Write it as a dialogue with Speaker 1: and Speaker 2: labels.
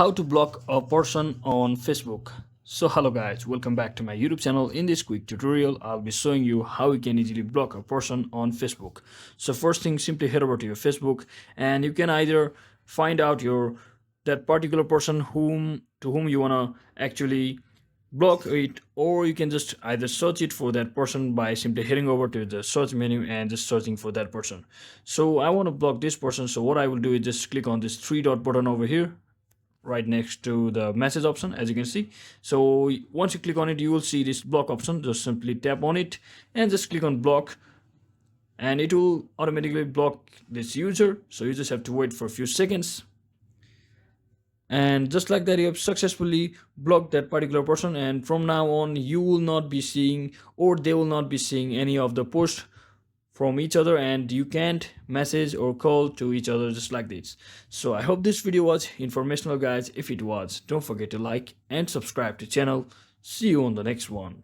Speaker 1: how to block a person on Facebook. So hello guys, welcome back to my YouTube channel. In this quick tutorial I'll be showing you how you can easily block a person on Facebook. So first thing, simply head over to your Facebook and you can either find out your that particular person whom you want to actually block it, or you can just either search it for that person by simply heading over to the search menu and just searching for that person. So I want to block this person, so what I will do is just click on this three dot button over here right next to the message option, as you can see. So once you click on it, you will see this block option. Just simply tap on it and just click on block, and it will automatically block this user. So you just have to wait for a few seconds, and just like that, you have successfully blocked that particular person, and from now on you will not be seeing, or they will not be seeing, any of the posts from each other, and you can't message or call to each other just like this. So I hope this video was informational guys. If it was, don't forget to like and subscribe to channel. See you on the next one.